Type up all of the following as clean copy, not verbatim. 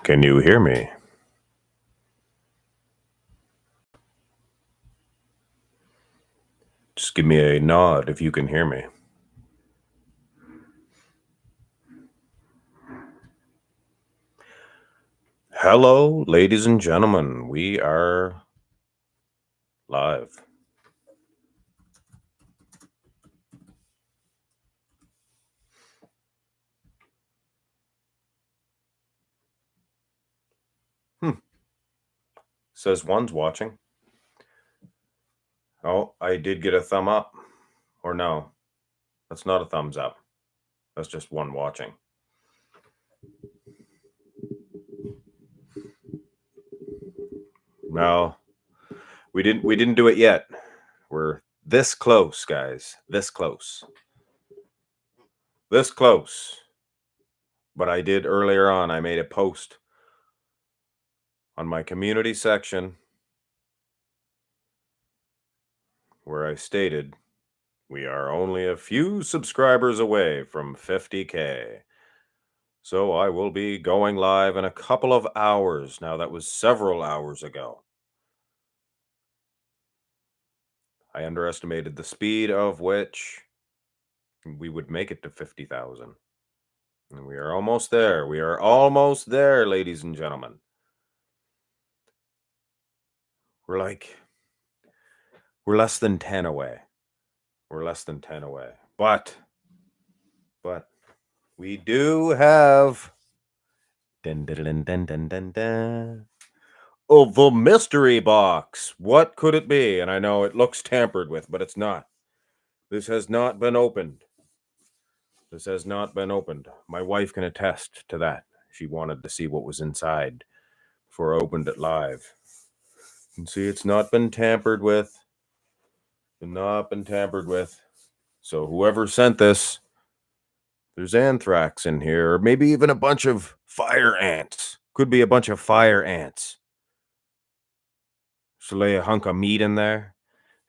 Can you hear me? Just give me a nod if you can hear me. Hello, ladies and gentlemen. We are live. Says one's watching. Oh, I did get a thumb up. Or no, that's not a thumbs up. That's just one watching. No, we didn't do it yet. We're this close, guys. This close. This close. But I did earlier on, I made a post on my community section where I stated we are only a few subscribers away from 50K. So I will be going live in a couple of hours. Now, that was several hours ago. I underestimated the speed of which we would make it to 50,000. And we are almost there. We are almost there, ladies and gentlemen. We're less than 10 away. We're less than 10 away. But we do have oh, the mystery box. What could it be? And I know it looks tampered with, but it's not. This has not been opened. This has not been opened. My wife can attest to that. She wanted to see what was inside before I opened it live. And see, it's not been tampered with. Not been tampered with. So whoever sent this, there's anthrax in here, or maybe even a bunch of fire ants. Could be a bunch of fire ants. So lay a hunk of meat in there.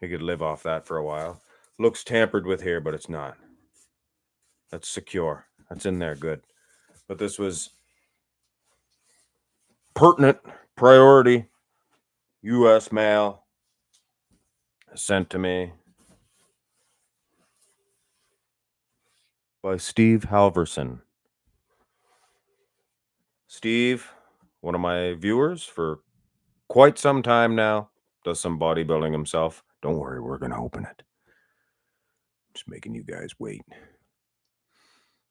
You could live off that for a while. Looks tampered with here, but it's not. That's secure. That's in there good. But this was pertinent, priority, U.S. mail sent to me by Steve Halverson. Steve, one of my viewers for quite some time now, does some bodybuilding himself. Don't worry, we're going to open it. Just making you guys wait.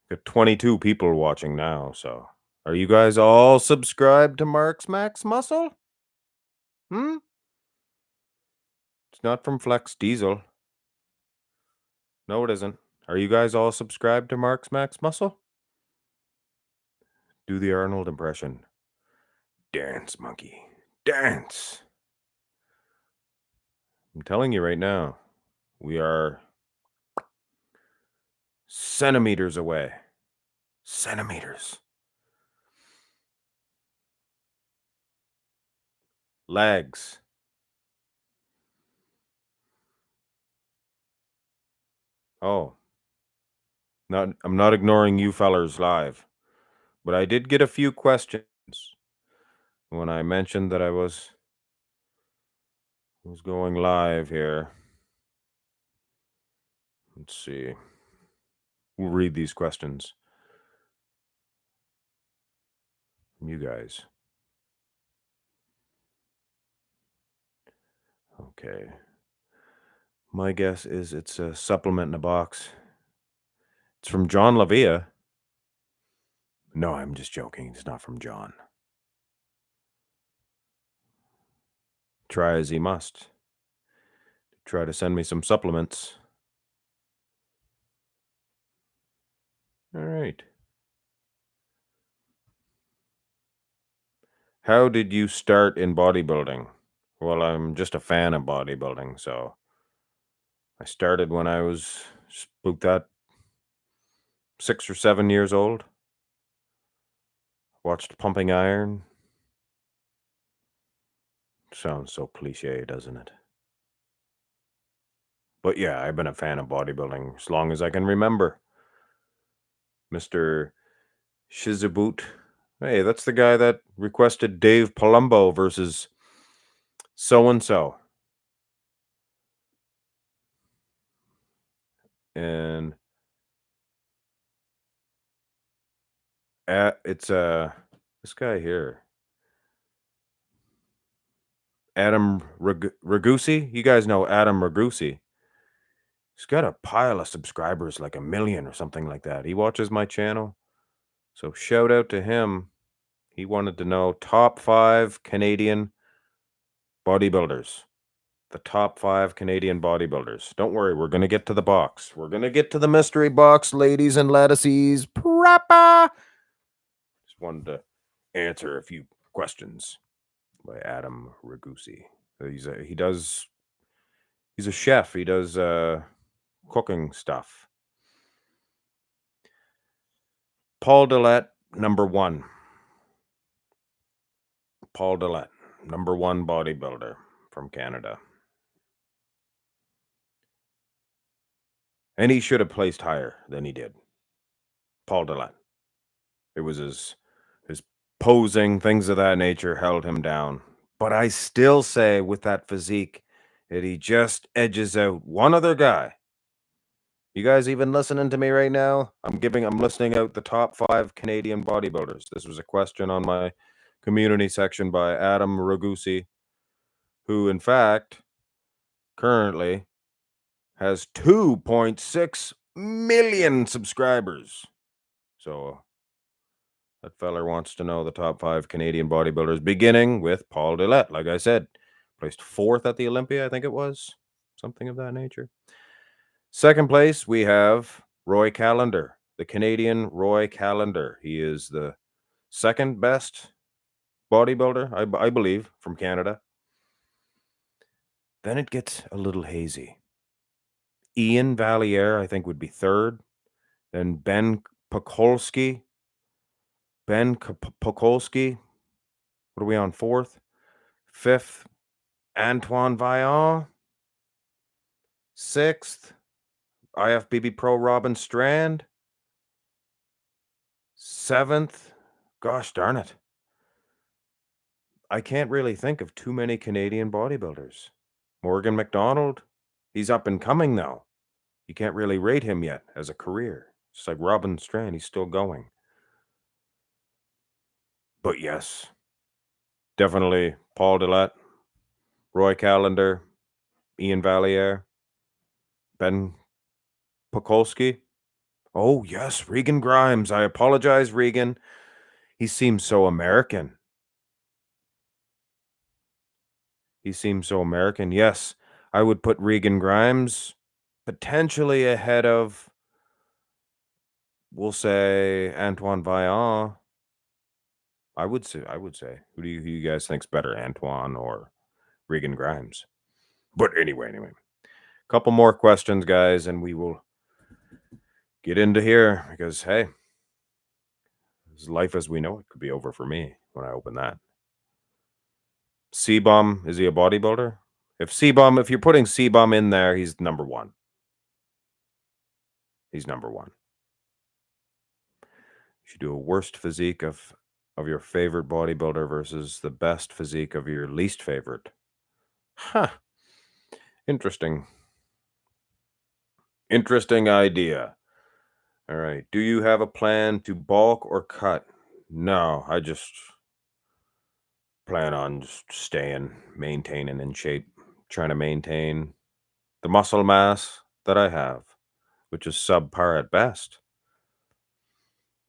Got 22 people watching now, so are you guys all subscribed to Marx Max Muscle? It's not from Flex Diesel. No, it isn't. Are you guys all subscribed to Marx Max Muscle? Do the Arnold impression. Dance, monkey. Dance. I'm telling you right now, we are centimeters away. Centimeters. Legs. Oh. I'm not ignoring you fellers live. But I did get a few questions when I mentioned that I was going live here. Let's see. We'll read these questions from you guys. Okay. My guess is it's a supplement in a box. It's from John Lavia. No, I'm just joking. It's not from John. Try as he must. Try to send me some supplements. All right. How did you start in bodybuilding? Well, I'm just a fan of bodybuilding, so I started when I was about that 6 or 7 years old. Watched Pumping Iron. Sounds so cliche, doesn't it? But yeah, I've been a fan of bodybuilding as long as I can remember. Mr. Shizabut Hey, that's the guy that requested Dave Palumbo versus so and so. And it's this guy here, Adam Ragusi. You guys know Adam Ragusi. He's got a pile of subscribers, like 1 million or something like that. He watches my channel. So shout out to him. He wanted to know top 5 Canadian bodybuilders. The top 5 Canadian bodybuilders. Don't worry, we're going to get to the box. We're going to get to the mystery box, ladies and laddies. Proper. Just wanted to answer a few questions by Adam Ragusi. He's a chef. He does cooking stuff. Paul Dillette, number 1. Paul Dillette, number 1 bodybuilder from Canada. And he should have placed higher than he did. Paul Dillette. It was his posing, things of that nature held him down. But I still say with that physique that he just edges out one other guy. You guys even listening to me right now? I'm listening out the top 5 Canadian bodybuilders. This was a question on my community section by Adam Ragusi, who in fact currently has 2.6 million subscribers. So that feller wants to know the top 5 Canadian bodybuilders, beginning with Paul Dillette. Like I said, placed 4th at the Olympia, I think it was. Something of that nature. Second place, we have Roy Callender, the Canadian Roy Callender. He is the second best bodybuilder, I believe, from Canada. Then it gets a little hazy. Ian Valliere, I think, would be 3rd. Then Ben Pokolsky. What are we on? 4th? 5th, Antoine Vaillant. 6th, IFBB Pro Robin Strand. 7th, gosh darn it, I can't really think of too many Canadian bodybuilders. Morgan McDonald, he's up and coming now. You can't really rate him yet as a career. It's like Robin Strand, he's still going. But yes, definitely Paul Dillette, Roy Callender, Ian Valliere, Ben Pokolsky. Oh, yes, Regan Grimes. I apologize, Regan. He seems so American. Yes, I would put Regan Grimes potentially ahead of, we'll say, Antoine Vaillant. I would say. Who do you guys think's better, Antoine or Regan Grimes? But anyway. Couple more questions, guys, and we will get into here because, hey, this life as we know it could be over for me when I open that. C-Bomb, is he a bodybuilder? If you're putting C-Bomb in there, he's number 1. He's number 1. You should do a worst physique of your favorite bodybuilder versus the best physique of your least favorite. Huh. Interesting idea. All right. Do you have a plan to bulk or cut? No, I just plan on just maintaining in shape, trying to maintain the muscle mass that I have, which is subpar at best.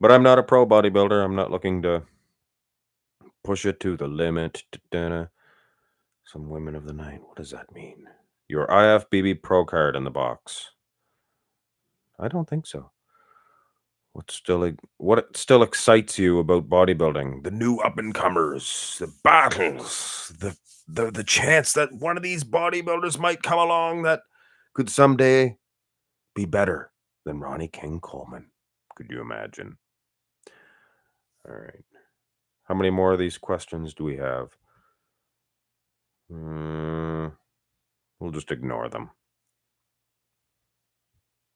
But I'm not a pro bodybuilder. I'm not looking to push it to the limit. Some women of the night. What does that mean? Your IFBB Pro card in the box. I don't think so. What still excites you about bodybuilding? The new up-and-comers, the battles, the chance that one of these bodybuilders might come along that could someday be better than Ronnie King Coleman. Could you imagine? All right. How many more of these questions do we have? We'll just ignore them.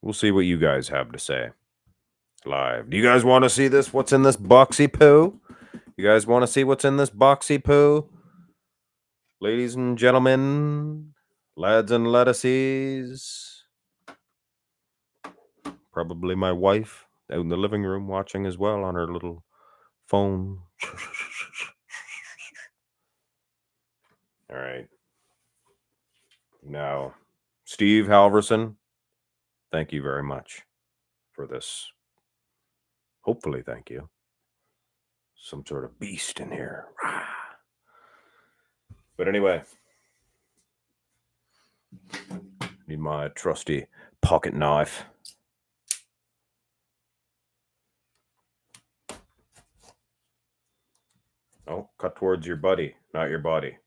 We'll see what you guys have to say live. Do you guys want to see this? What's in this boxy poo? You guys want to see what's in this boxy poo? Ladies and gentlemen, lads and laddies. Probably my wife out in the living room watching as well on her little phone. All right. Now, Steve Halverson, thank you very much for this. Hopefully, thank you. Some sort of beast in here. But anyway, need my trusty pocket knife. Oh, cut towards your buddy, not your body.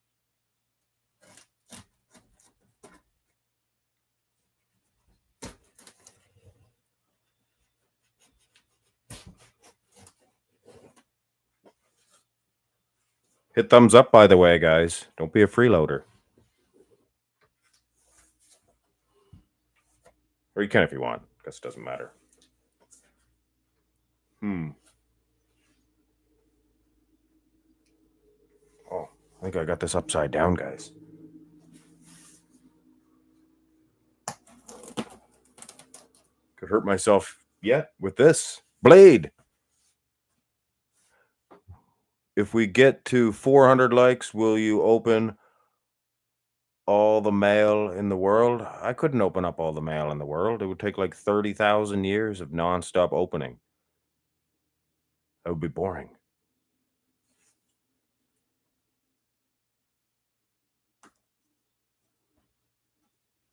Hit thumbs up, by the way, guys. Don't be a freeloader. Or you can if you want. Guess it doesn't matter. Oh, I think I got this upside down, guys. Could hurt myself yet with this blade. If we get to 400 likes, will you open all the mail in the world? I couldn't open up all the mail in the world. It would take like 30,000 years of nonstop opening. That would be boring.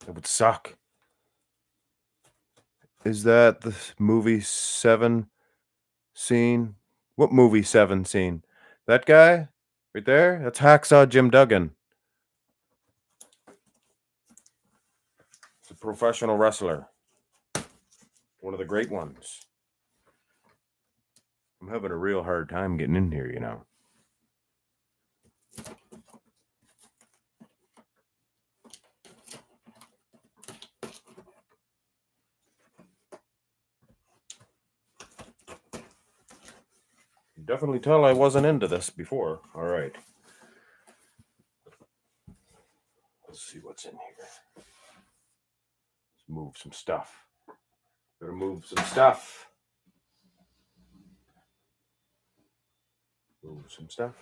It would suck. Is that the movie 7 scene? What movie 7 scene? That guy right there? That's Hacksaw Jim Duggan. He's a professional wrestler. One of the great ones. I'm having a real hard time getting in here, you know. You definitely tell I wasn't into this before. All right. Let's see what's in here. Let's move some stuff. Gotta move some stuff. Move some stuff.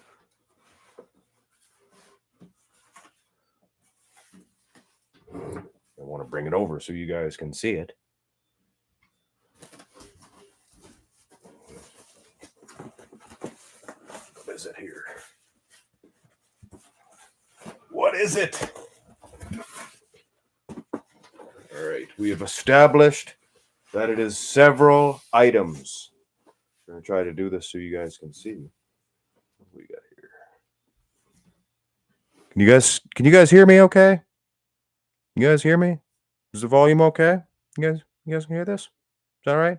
I want to bring it over so you guys can see it. What is it here? What is it? All right, we have established that it is several items. I'm going to try to do this so you guys can see what we got here. Can you guys hear me okay? You guys hear me? Is the volume okay? You guys can hear this? Is that all right?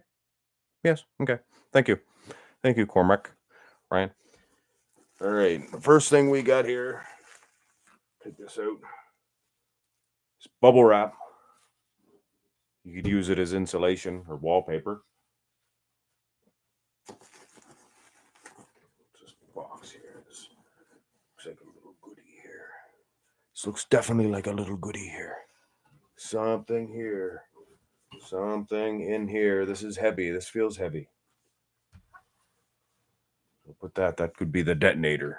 Yes. Okay. Thank you. Thank you, Cormac. Ryan. All right. The first thing we got here, take this out. It's bubble wrap. You could use it as insulation or wallpaper. This box here. This looks like a little goodie here. This looks definitely like a little goodie here. Something here. Something in here. This is heavy. This feels heavy. We'll put that. That could be the detonator.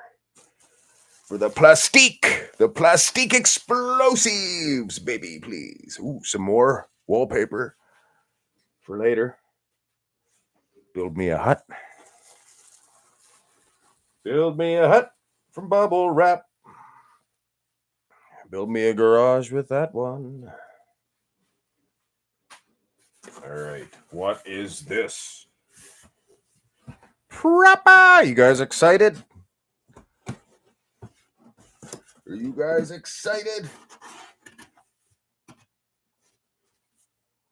For the plastique. The plastique explosives, baby, please. Ooh, some more wallpaper for later. Build me a hut. Build me a hut from bubble wrap. Build me a garage with that one. All right, what is this? Prepper! You guys excited? Are you guys excited?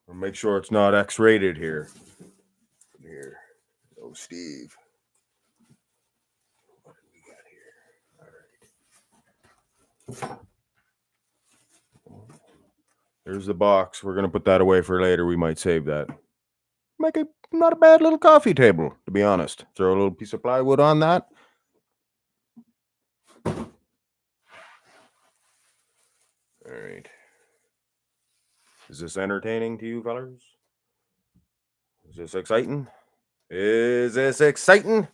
I'll make sure it's not X-rated here. Here. Oh, Steve. What do we got here? All right. There's the box. We're going to put that away for later. We might save that. Make it not a bad little coffee table, to be honest. Throw a little piece of plywood on that. All right. Is this entertaining to you, fellers? Is this exciting? Is this exciting?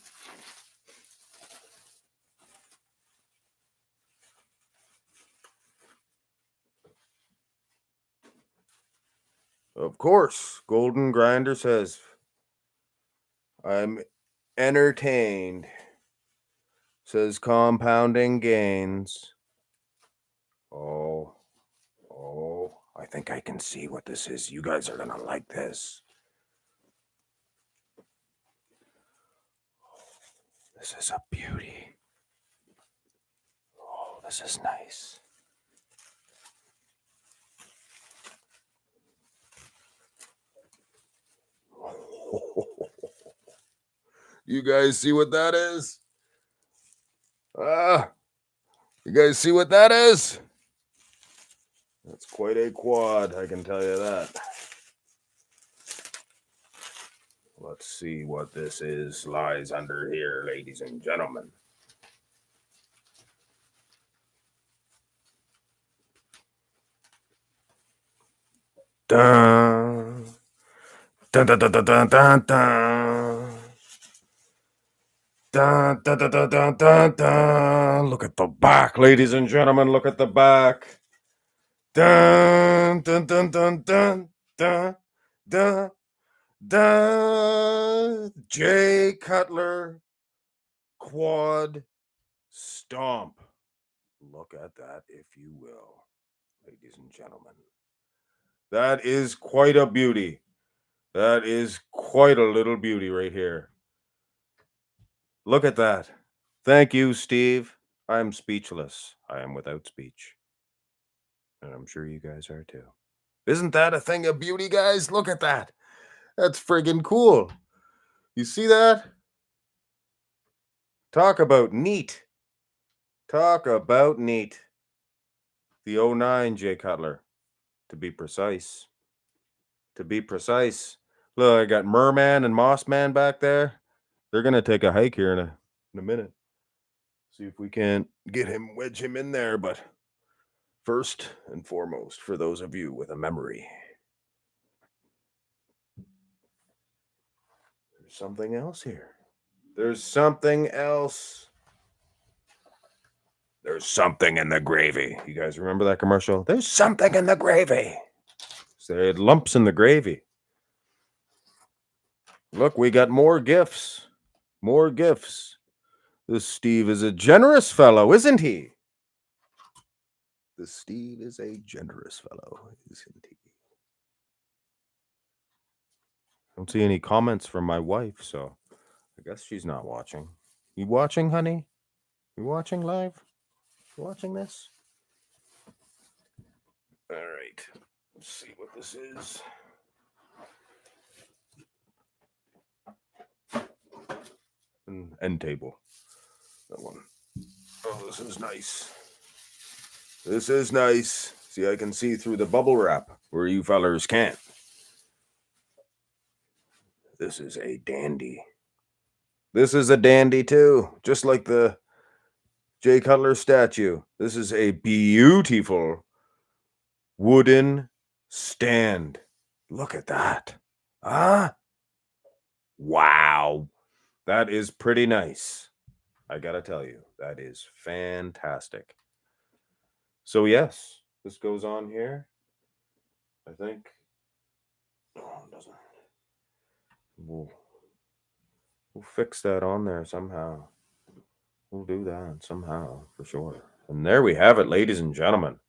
Of course. Golden Grinder says, I'm entertained. Says compounding gains. Oh, I think I can see what this is. You guys are gonna like this. This is a beauty. Oh, this is nice. You guys see what that is? You guys see what that is? That's quite a quad, I can tell you that. Let's see what this is. Lies under here, ladies and gentlemen. Dun. Dun dun dun dun dun dun dun. Dun, dun, dun, dun, dun, dun, dun. Look at the back, ladies and gentlemen. Look at the back. Dun, dun, dun, dun, dun, dun, dun, dun. J. Cutler quad stomp. Look at that, if you will, ladies and gentlemen. That is quite a beauty. That is quite a little beauty right here. Look at that. Thank you, Steve. I am speechless. I am without speech. And I'm sure you guys are too. Isn't that a thing of beauty, guys? Look at that. That's friggin' cool. You see that? Talk about neat. Talk about neat. The 09 J. Cutler, to be precise. To be precise. Look, I got Merman and Mossman back there. They're going to take a hike here in a minute. See if we can't wedge him in there. But first and foremost, for those of you with a memory, there's something else here. There's something else. There's something in the gravy. You guys remember that commercial? There's something in the gravy. So they had lumps in the gravy. Look, we got more gifts. More gifts. This Steve is a generous fellow, isn't he? This Steve is a generous fellow, isn't he? I don't see any comments from my wife, so I guess she's not watching. You watching, honey? You watching live? You watching this? All right. Let's see what this is. An end table. That one. Oh, this is nice. This is nice. See, I can see through the bubble wrap where you fellers can't. This is a dandy. This is a dandy too, just like the J. Cutler statue. This is a beautiful wooden stand. Look at that. Wow. That is pretty nice. I gotta tell you, that is fantastic. So yes, this goes on here. I think. Oh, it doesn't. We'll fix that on there somehow. We'll do that somehow for sure. And there we have it, ladies and gentlemen.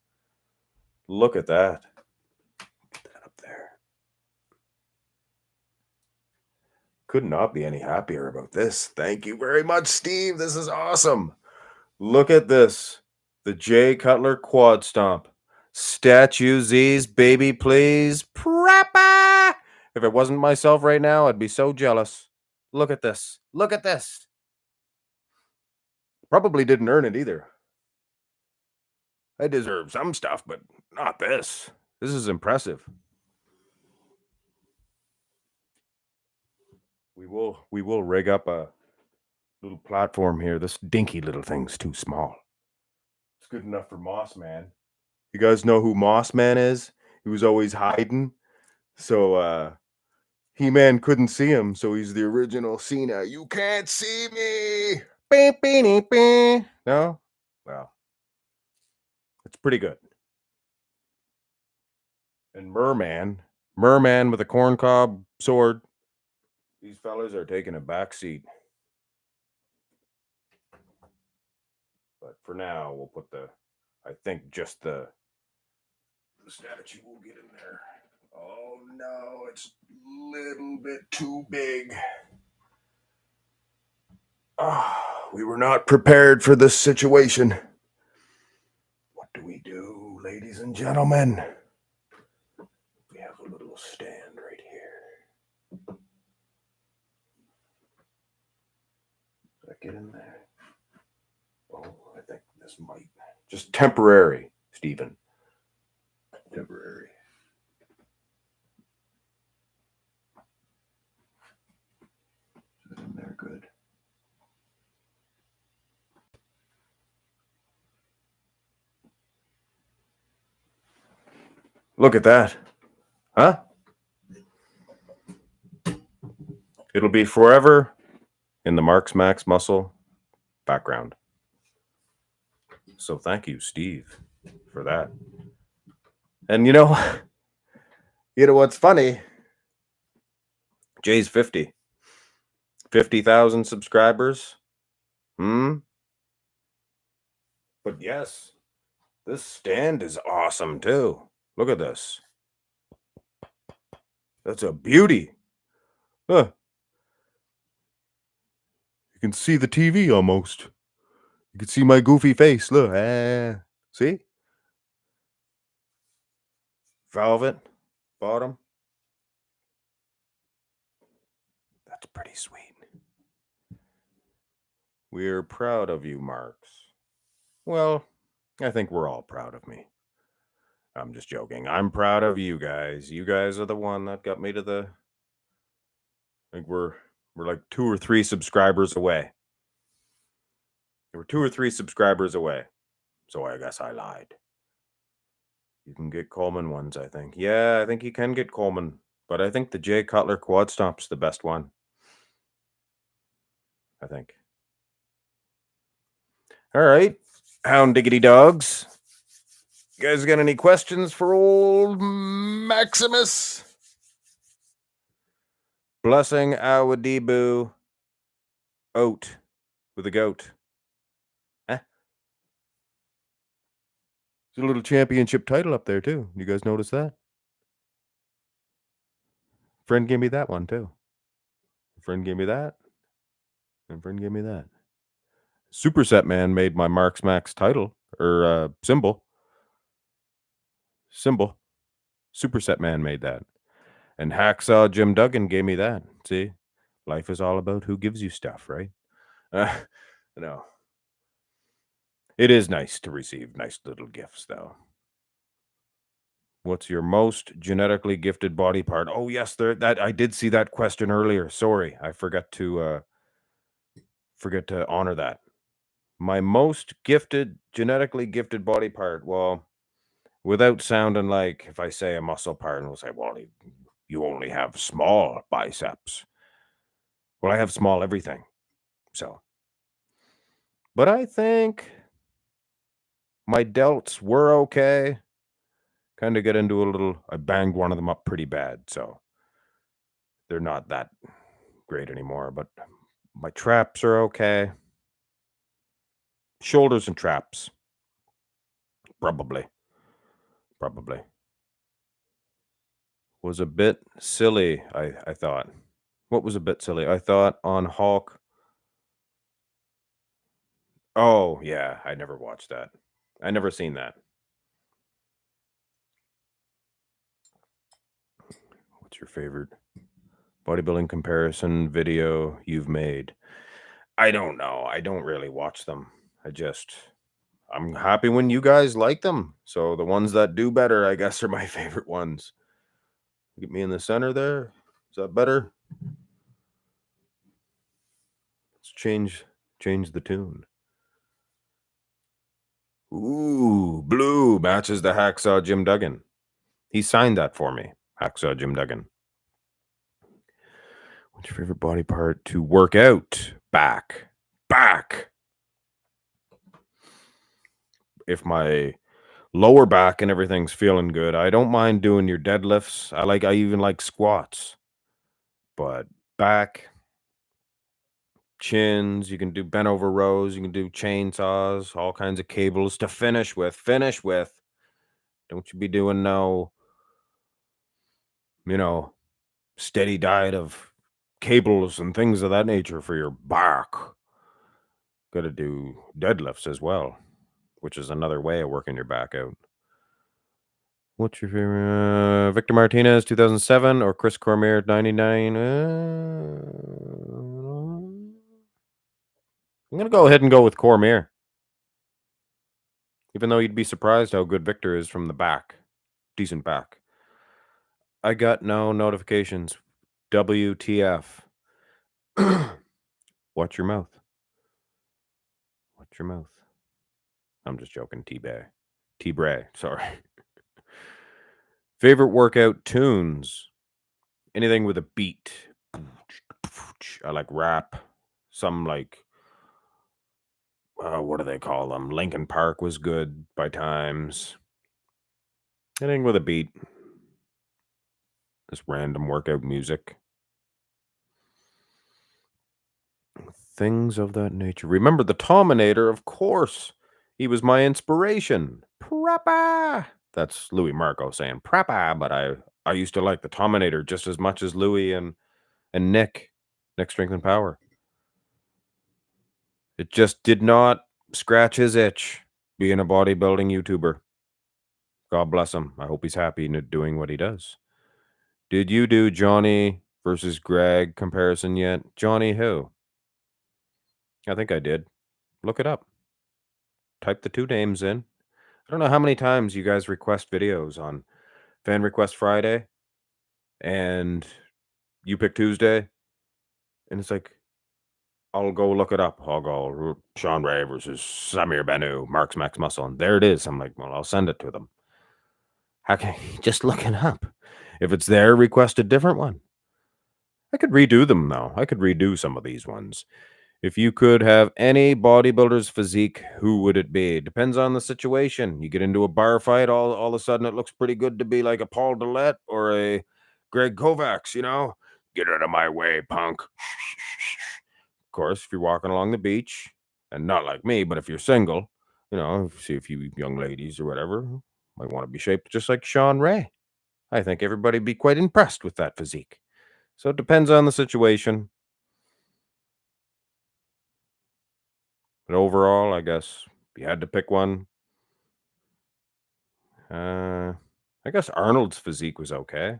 Look at that. Get that up there. Could not be any happier about this. Thank you very much, Steve. This is awesome. Look at this. The J. Cutler quad stomp. Statue Z's, baby, please. Proper. If it wasn't myself right now, I'd be so jealous. Look at this. Look at this. Probably didn't earn it either. I deserve some stuff, but not this. This is impressive. We will rig up a little platform here. This dinky little thing's too small. It's good enough for Moss Man. You guys know who Moss Man is? He was always hiding. So He-Man couldn't see him, so he's the original Cena. You can't see me. No? Well, it's pretty good. And Merman with a corncob sword. These fellas are taking a back seat. But for now, we'll put I think just the statue will get in there. Oh no, it's a little bit too big. We were not prepared for this situation. What do we do, ladies and gentlemen? We have a little stand right here. Did I get in there? Oh, I think this might. Just temporary, Stephen. Temporary. Is it in there good? Look at that. Huh? It'll be forever in the Marx Max Muscle background. So thank you, Steve, for that. And you know what's funny? Jay's 50,000 subscribers. But yes, this stand is awesome too. Look at this. That's a beauty. Huh. You can see the TV almost. You can see my goofy face. Look. See? Velvet bottom. That's pretty sweet. We're proud of you, Marx. Well, I think we're all proud of me. I'm just joking. I'm proud of you guys. You guys are the one that got me to the. I think we're like 2 or 3 subscribers away. We're 2 or 3 subscribers away. So I guess I lied. You can get Coleman ones, I think. Yeah, I think you can get Coleman. But I think the J. Cutler quad stomp's the best one. I think. All right. Hound diggity dogs. You guys got any questions for old Maximus? Blessing Awadibu oat with a goat. There's a little championship title up there too. You guys notice that? Friend gave me that one too. Friend gave me that. And friend gave me that. Superset Man made my Marx Max title or symbol. Superset Man made that. And Hacksaw Jim Duggan gave me that. See? Life is all about who gives you stuff, right? No. It is nice to receive nice little gifts, though. What's your most genetically gifted body part? Oh, yes, that I did see that question earlier. Sorry, I forgot to honor that. My most genetically gifted body part. Well, without sounding like if I say a muscle part, and we'll say, well, you only have small biceps. Well, I have small everything. So, but I think my delts were okay. Kind of get into a little, I banged one of them up pretty bad. So they're not that great anymore, but my traps are okay. Shoulders and traps. Probably. Was a bit silly, I thought. What was a bit silly? I thought on Hulk. Oh, yeah, I never watched that. I never seen that. What's your favorite bodybuilding comparison video you've made? I don't know. I don't really watch them. I'm happy when you guys like them. So the ones that do better, I guess, are my favorite ones. Get me in the center there. Is that better? Let's change the tune. Ooh, blue matches the Hacksaw Jim Duggan. He signed that for me, Hacksaw Jim Duggan. What's your favorite body part to work out? Back. Back. If my lower back and everything's feeling good, I don't mind doing your deadlifts. I even like squats. But back, chins, you can do bent over rows, you can do chainsaws, all kinds of cables to finish with. Finish with. Don't you be doing no, you know, steady diet of cables and things of that nature for your back. Got to do deadlifts as well, which is another way of working your back out. What's your favorite? Victor Martinez, 2007, or Chris Cormier, 99? I'm going to go ahead and go with Cormier. Even though you'd be surprised how good Victor is from the back. Decent back. I got no notifications. WTF. Watch your mouth. Watch your mouth. I'm just joking. T-Bray. Sorry. Favorite workout tunes? Anything with a beat. I like rap. Some like, what do they call them? Linkin Park was good by times. Anything with a beat. Just random workout music. Things of that nature. Remember the Tominator, of course. He was my inspiration. Prappa. That's Louis Marco saying Prappa, but I used to like the Tominator just as much as Louis and Nick Strength and Power. It just did not scratch his itch being a bodybuilding YouTuber. God bless him. I hope he's happy doing what he does. Did you do Johnny versus Greg comparison yet? Johnny who? I think I did. Look it up. Type the two names in. I don't know how many times you guys request videos on Fan Request Friday and You Pick Tuesday. And it's like, I'll go look it up. I'll go Sean Ray versus Samir Banu, Marx Max Muscle. And there it is. I'm like, well, I'll send it to them. How can you just look it up? If it's there, request a different one. I could redo them though. I could redo some of these ones. If you could have any bodybuilder's physique, who would it be? Depends on the situation. You get into a bar fight, all of a sudden it looks pretty good to be like a Paul Dillette or a Greg Kovacs, you know? Get out of my way, punk. Of course, if you're walking along the beach, and not like me, but if you're single, you know, see a few young ladies or whatever, might want to be shaped just like Sean Ray. I think everybody'd be quite impressed with that physique. So it depends on the situation. But overall, I guess if you had to pick one, I guess Arnold's physique was okay.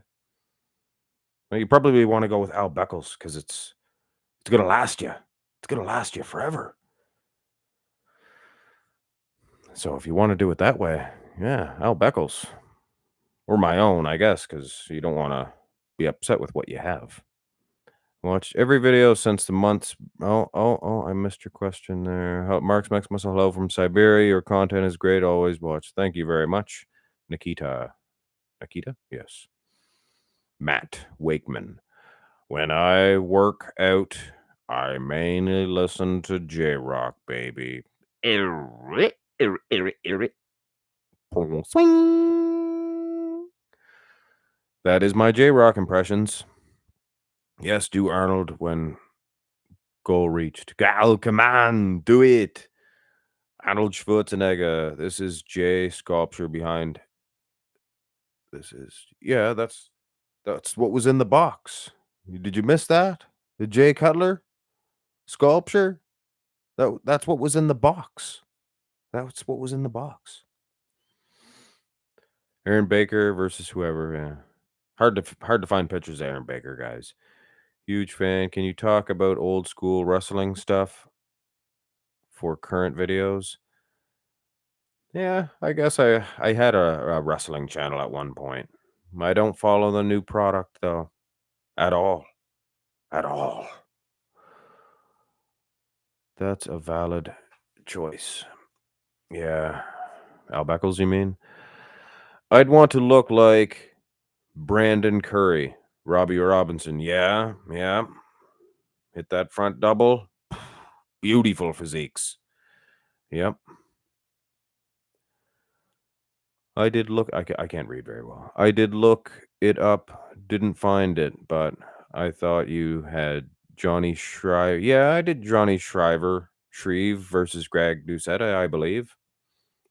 Well, you probably want to go with Al Beckles because it's gonna last you. It's gonna last you forever. So if you want to do it that way, yeah, Al Beckles or my own, I guess, because you don't want to be upset with what you have. Watch every video since the months. Oh! I missed your question there. Marx Max Muscle, hello from Siberia. Your content is great. Always watch. Thank you very much, Nikita. Nikita, yes. Matt Wakeman. When I work out, I mainly listen to J-Rock, baby. Swing. That is my J-Rock impressions. Yes, do Arnold when goal reached. Gal, come on, do it. Arnold Schwarzenegger. This is J sculpture behind. This is, yeah, that's what was in the box. Did you miss that? The J Cutler sculpture? That's what was in the box. That's what was in the box. Aaron Baker versus whoever. Yeah. Hard to find pictures of Aaron Baker, guys. Huge fan. Can you talk about old school wrestling stuff for current videos? Yeah, I guess I had a wrestling channel at one point. I don't follow the new product though. At all. At all. That's a valid choice. Yeah. Al Beckles, you mean? I'd want to look like Brandon Curry, Robbie Robinson. Yeah, yeah. Hit that front double. Beautiful physiques. Yep. I did look. I can't read very well. I did look it up. Didn't find it, but I thought you had Johnny Shriver. Yeah, I did Johnny Shriver. Shreve versus Greg Doucette, I believe.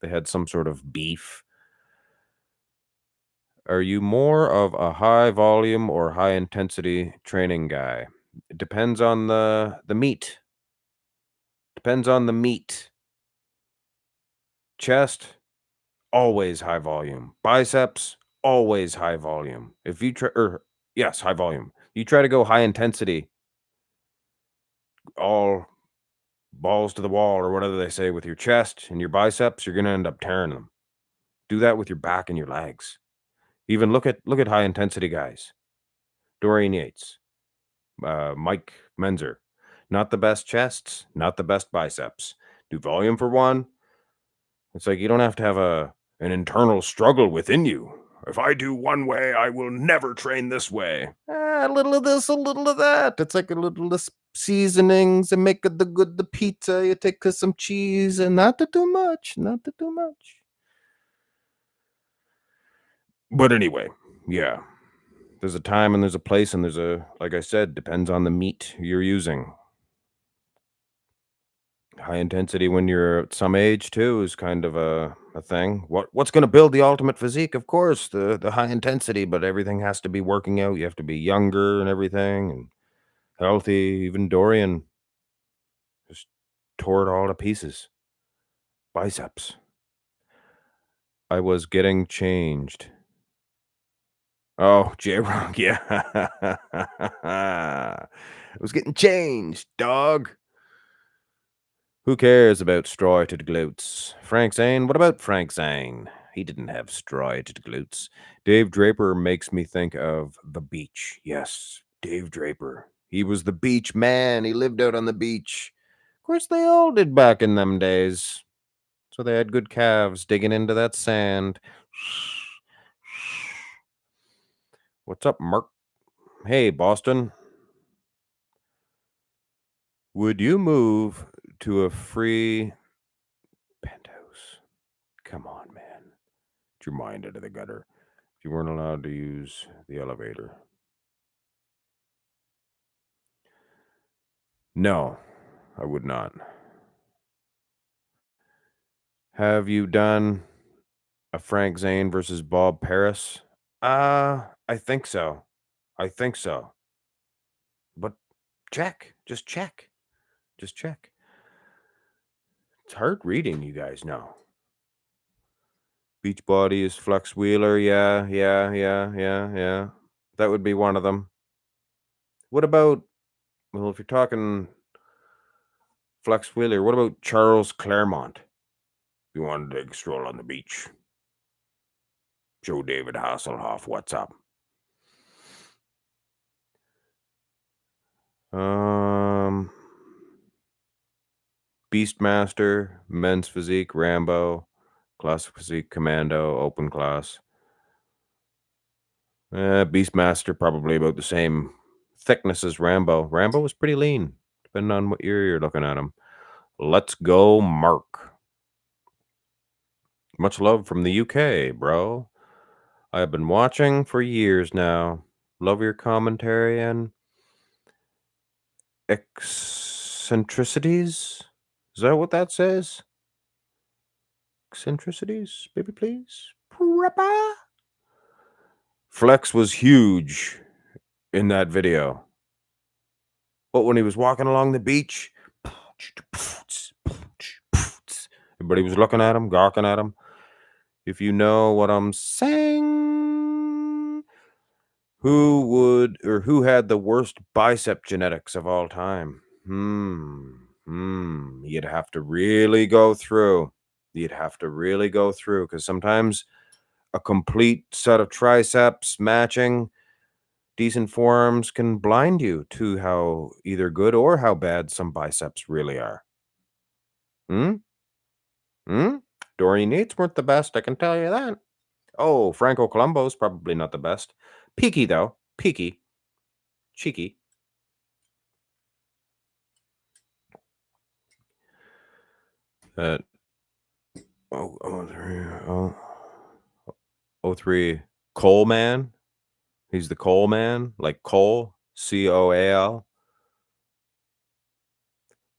They had some sort of beef. Are you more of a high volume or high intensity training guy? It depends on the meat. Depends on the meat. Chest, always high volume. Biceps, always high volume. If you try, yes, high volume. You try to go high intensity, all balls to the wall, or whatever they say, with your chest and your biceps, you're gonna end up tearing them. Do that with your back and your legs. Even look at high intensity guys. Dorian Yates, Mike Menzer. Not the best chests, not the best biceps. Do volume for one. It's like you don't have to have an internal struggle within you. If I do one way, I will never train this way. A little of this, a little of that. It's like a little of seasonings and make the pizza. You take some cheese and not to too much, not to too much. But anyway, yeah. There's a time and there's a place and there's like I said, depends on the meat you're using. High intensity when you're at some age too is kind of a thing. What's going to build the ultimate physique? Of course, the high intensity, but everything has to be working out. You have to be younger and everything and healthy. Even Dorian just tore it all to pieces. Biceps. I was getting changed. Oh, J-Rock, yeah. I was getting changed, dog. Who cares about striated glutes? Frank Zane? What about Frank Zane? He didn't have striated glutes. Dave Draper makes me think of the beach. Yes, Dave Draper. He was the beach man. He lived out on the beach. Of course, they all did back in them days. So they had good calves digging into that sand. What's up, Mark? Hey, Boston. Would you move to a free penthouse? Come on, man. Get your mind out of the gutter. If you weren't allowed to use the elevator. No, I would not. Have you done a Frank Zane versus Bob Paris? I think so. I think so. But check. Just check. Just check. It's hard reading, you guys know. Beachbody is Flex Wheeler. Yeah. That would be one of them. What about, well, if you're talking Flex Wheeler, what about Charles Claremont? You wanted to take a stroll on the beach. Joe David Hasselhoff, what's up? Beastmaster, Men's Physique, Rambo, Classic Physique, Commando, Open Class. Beastmaster, probably about the same thickness as Rambo. Rambo was pretty lean, depending on what year you're looking at him. Let's go, Mark. Much love from the UK, bro. I have been watching for years now. Love your commentary and eccentricities. Is that what that says? Eccentricities, baby, please. Rappa. Flex was huge in that video. But when he was walking along the beach, everybody was looking at him, gawking at him. If you know what I'm saying, who had the worst bicep genetics of all time? You'd have to really go through. Because sometimes a complete set of triceps matching decent forearms can blind you to how either good or how bad some biceps really are. Hmm? Dorian Yates weren't the best, I can tell you that. Oh, Franco Columbo's probably not the best. Peaky, though. Peaky. Cheeky. That. Oh, 03. Coal Man. He's the Coal Man. Like coal. Coal.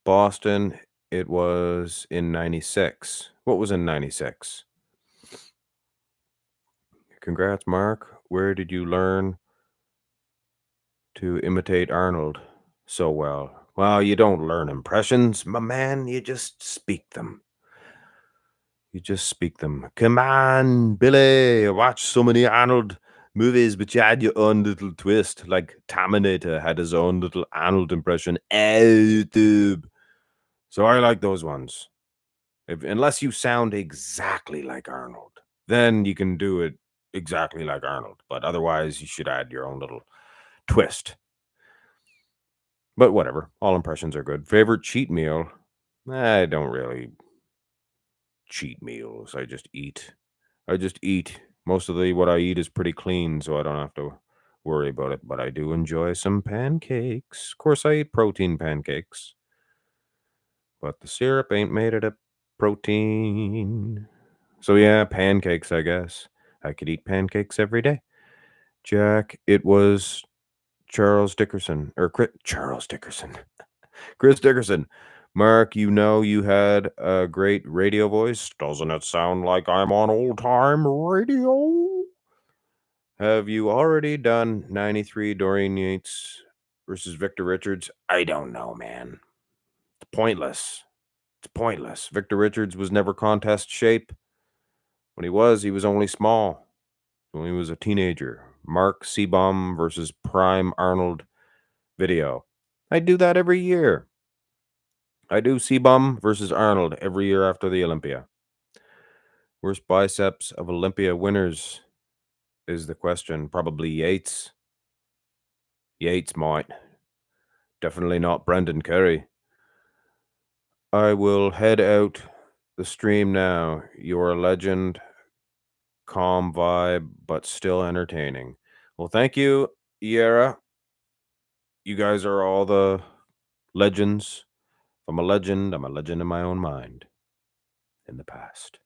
Boston. It was in 96. What was in 96? Congrats, Mark. Where did you learn to imitate Arnold so well? Well, you don't learn impressions, my man. You just speak them. You just speak them. Come on, Billy. I watched so many Arnold movies, but you had your own little twist. Like Terminator had his own little Arnold impression. YouTube. So I like those ones. Unless you sound exactly like Arnold, then you can do it exactly like Arnold. But otherwise, you should add your own little twist. But whatever. All impressions are good. Favorite cheat meal? I don't really cheat meals. I just eat. Most of what I eat is pretty clean, so I don't have to worry about it. But I do enjoy some pancakes. Of course, I eat protein pancakes. But the syrup ain't made it a protein. So yeah, pancakes, I guess. I could eat pancakes every day. Jack, it was Charles Dickerson. Chris Dickerson. Mark, you had a great radio voice. Doesn't it sound like I'm on old-time radio? Have you already done 93 Dorian Yates versus Victor Richards? I don't know, man. It's pointless. It's pointless. Victor Richards was never contest shape. When he was only small. When he was a teenager. Mark Seabaum versus Prime Arnold video. I do that every year. I do Seabum versus Arnold every year after the Olympia. Worst biceps of Olympia winners is the question. Probably Yates. Yates might. Definitely not Brendan Curry. I will head out the stream now. You're a legend. Calm vibe, but still entertaining. Well, thank you, Yara. You guys are all the legends. If I'm a legend in my own mind. In the past.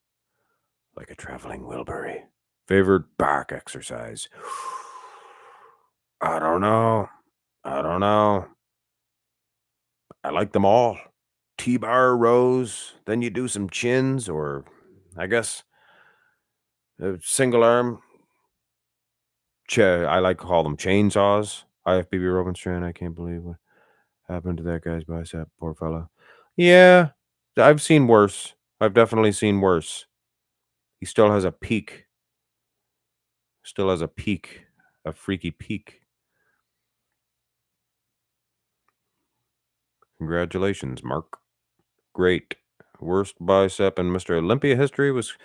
Like a traveling Wilbury. Favorite back exercise? I don't know. I like them all. T-bar rows, then you do some chins, or I guess a single arm. I like to call them chainsaws. IFBB Robinson, I can't believe what happened to that guy's bicep. Poor fella. Yeah, I've seen worse. I've definitely seen worse. He still has a peak. A freaky peak. Congratulations, Mark. Great. Worst bicep in Mr. Olympia history was...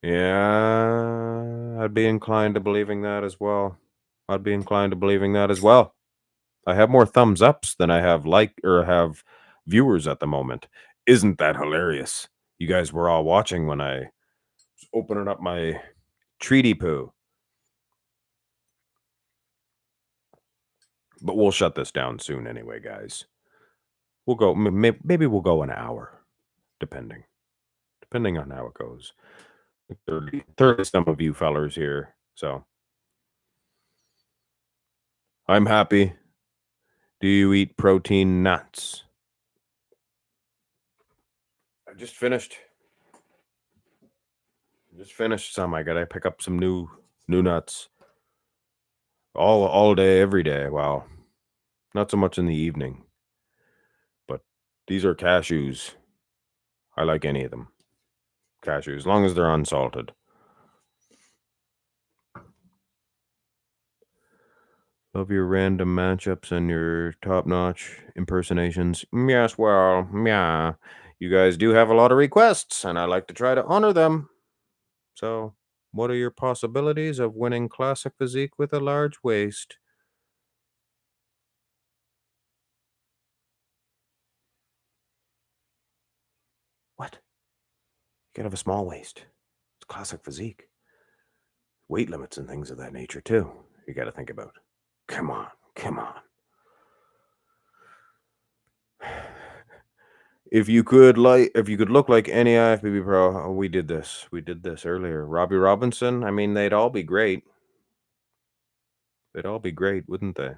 Yeah, I'd be inclined to believing that as well. I have more thumbs ups than I have viewers at the moment. Isn't that hilarious? You guys were all watching when I was opening up my treaty poo. But we'll shut this down soon anyway, guys. We'll go, maybe we'll go an hour, depending on how it goes. 30 some of you fellers here, so I'm happy. Do you eat protein nuts? I just finished some. I gotta pick up some new nuts. All day, every day. Wow. Not so much in the evening. But these are cashews. I like any of them. Cashews, as long as they're unsalted. Love your random matchups and your top-notch impersonations. Yes, well, yeah. You guys do have a lot of requests, and I like to try to honor them. So, what are your possibilities of winning classic physique with a large waist? What? You gotta have a small waist. It's classic physique. Weight limits and things of that nature too. You gotta think about. Come on, come on. If you could look like any IFBB pro, we did this. We did this earlier. Robbie Robinson. I mean, they'd all be great. They'd all be great, wouldn't they?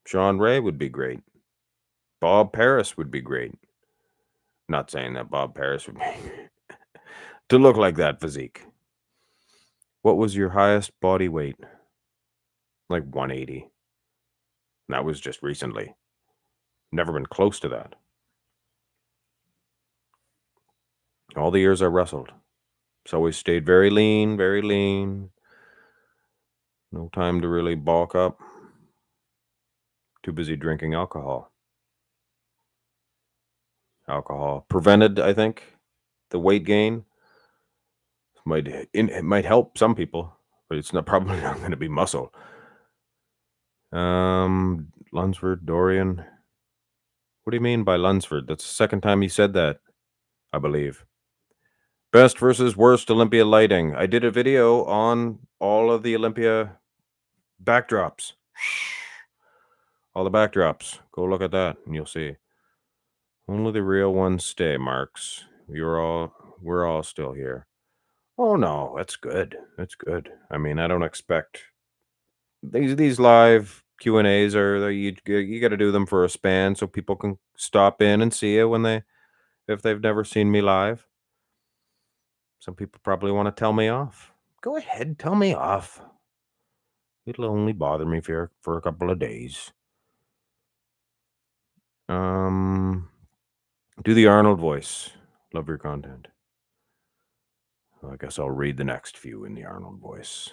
Sean Ray would be great. Bob Paris would be great. Not saying that Bob Paris would be to look like that physique. What was your highest body weight? Like 180. That was just recently. Never been close to that. All the years I wrestled. It's always stayed very lean, very lean. No time to really bulk up. Too busy drinking alcohol. Alcohol prevented, I think, the weight gain. It might help some people, but it's probably not going to be muscle. Lunsford, Dorian. What do you mean by Lunsford? That's the second time he said that, I believe. Best versus worst Olympia lighting. I did a video on all of the Olympia backdrops. All the backdrops. Go look at that and you'll see. Only the real ones stay, Marx. We're all still here. Oh no, that's good. That's good. I mean, I don't expect these live Q&As you got to do them for a span so people can stop in and see you if they've never seen me live. Some people probably want to tell me off. Go ahead, tell me off. It'll only bother me for a couple of days. Do the Arnold voice. Love your content. I guess I'll read the next few in the Arnold voice.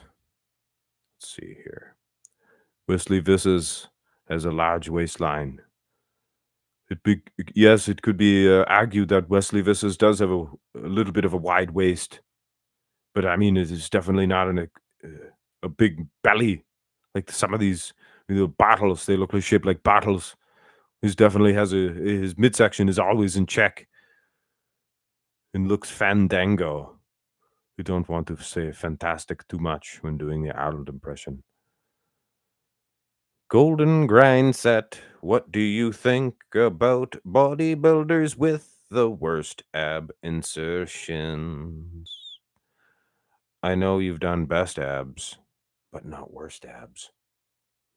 Let's see here. Wesley Visses has a large waistline. Yes, it could be argued that Wesley Visses does have a little bit of a wide waist, but I mean, it is definitely not a big belly like some of these bottles. They look shaped like bottles. He definitely has his midsection is always in check and looks fandango. You don't want to say fantastic too much when doing the Arnold impression. Golden Grind Set. What do you think about bodybuilders with the worst ab insertions? I know you've done best abs, but not worst abs.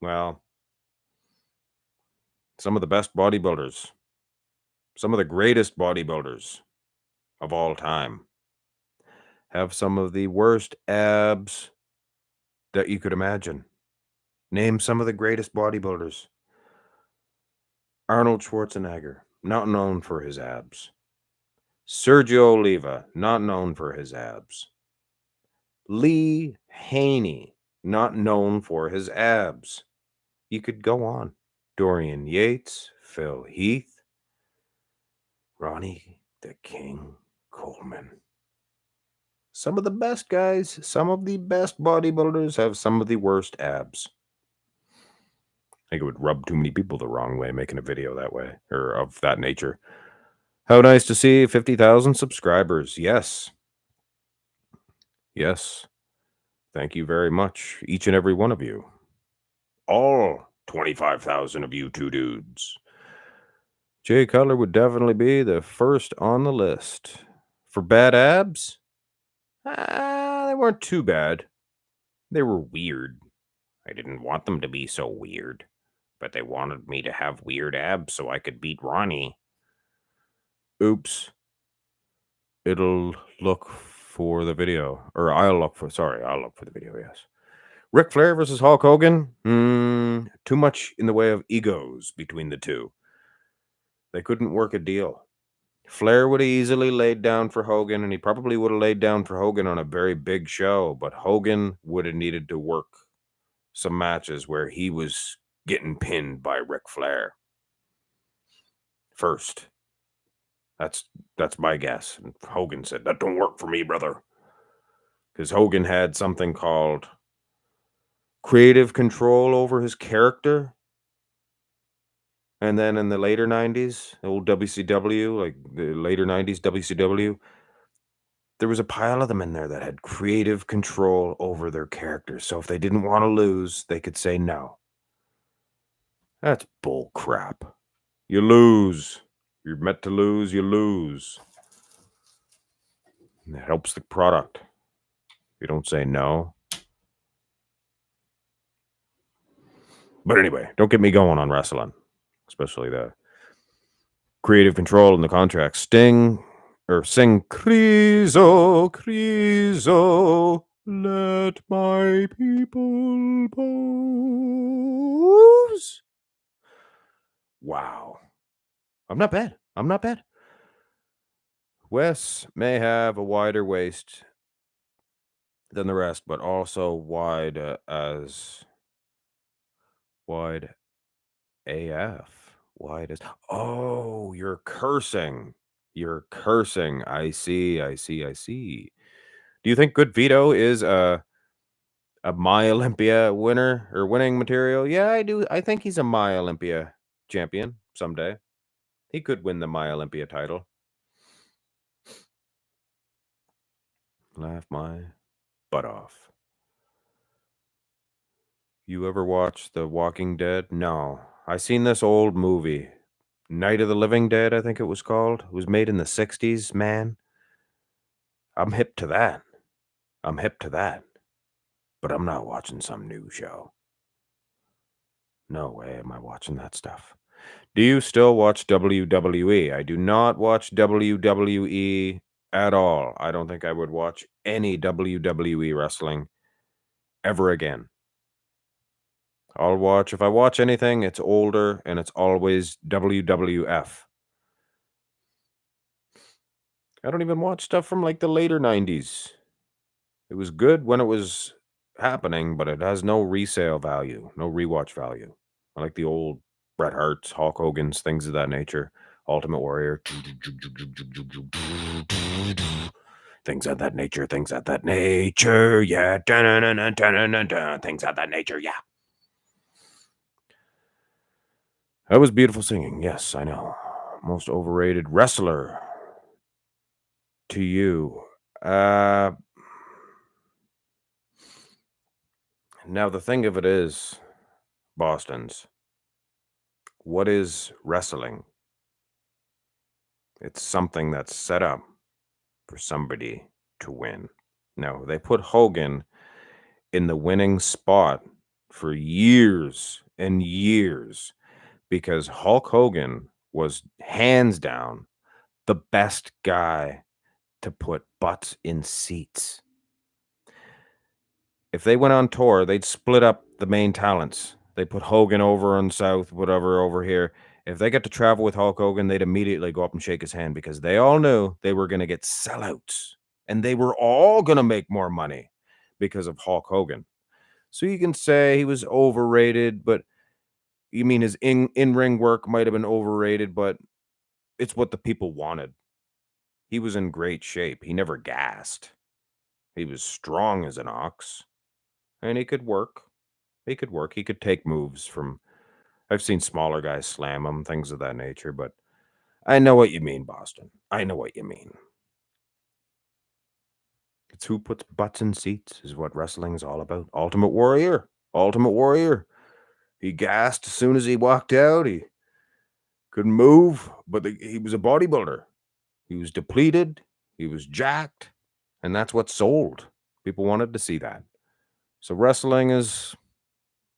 Well, some of the best bodybuilders, some of the greatest bodybuilders of all time have some of the worst abs that you could imagine. Name some of the greatest bodybuilders. Arnold Schwarzenegger, not known for his abs. Sergio Oliva, not known for his abs. Lee Haney, not known for his abs. You could go on. Dorian Yates, Phil Heath, Ronnie the King Coleman. Some of the best guys, some of the best bodybuilders have some of the worst abs. I think it would rub too many people the wrong way making a video that way or of that nature. How nice to see 50,000 subscribers. Yes. Yes. Thank you very much, each and every one of you. All 25,000 of you two dudes. Jay Cutler would definitely be the first on the list. For bad abs? They weren't too bad. They were weird. I didn't want them to be so weird, but they wanted me to have weird abs so I could beat Ronnie. Oops. It'll look for the video. Or I'll look for the video, yes. Ric Flair versus Hulk Hogan? Too much in the way of egos between the two. They couldn't work a deal. Flair would have easily laid down for Hogan, and he probably would have laid down for Hogan on a very big show, but Hogan would have needed to work some matches where he was getting pinned by Ric Flair first. That's my guess. And Hogan said, that don't work for me, brother. Because Hogan had something called creative control over his character. And then in the later 90s, old WCW, like the later 90s WCW, there was a pile of them in there that had creative control over their characters. So if they didn't want to lose, they could say no. That's bull crap. You lose. You're meant to lose, you lose. And it helps the product. You don't say no. But anyway, don't get me going on wrestling, especially the creative control in the contract. Sing Creezo, Creezo, let my people pose. Wow. I'm not bad. Wes may have a wider waist than the rest, but also wide as wide AF. Wide as. Oh, you're cursing. I see. Do you think Good Vito is a My Olympia winner or winning material? Yeah, I do. I think he's a My Olympia champion someday. He could win the My Olympia title. Laugh my butt off. You ever watch The Walking Dead? No. I seen this old movie, Night of the Living Dead, I think it was called. It was made in the 60s, man. I'm hip to that. But I'm not watching some new show. No way am I watching that stuff. Do you still watch WWE? I do not watch WWE at all. I don't think I would watch any WWE wrestling ever again. I'll watch, if I watch anything, it's older and it's always WWF. I don't even watch stuff from like the later 90s. It was good when it was happening, but it has no resale value, no rewatch value. I like the old Bret Hart's, Hulk Hogan's, things of that nature. Ultimate Warrior. Things of that nature. Yeah. Things of that nature. Yeah. That was beautiful singing. Yes, I know. Most overrated wrestler to you. Now, the thing of it is, Boston's, what is wrestling? It's something that's set up for somebody to win. Now, they put Hogan in the winning spot for years and years because Hulk Hogan was hands down the best guy to put butts in seats. If they went on tour, they'd split up the main talents. They put Hogan over on South, whatever over here. If they got to travel with Hulk Hogan, they'd immediately go up and shake his hand because they all knew they were going to get sellouts and they were all going to make more money because of Hulk Hogan. So you can say he was overrated, but you mean his in-ring work might have been overrated, but it's what the people wanted. He was in great shape. He never gassed. He was strong as an ox, and he could work. He could take moves from. I've seen smaller guys slam him, things of that nature, but I know what you mean, Boston. I know what you mean. It's who puts butts in seats is what wrestling is all about. Ultimate Warrior. He gassed as soon as he walked out. He couldn't move, but he was a bodybuilder. He was depleted. He was jacked. And that's what sold. People wanted to see that. So wrestling is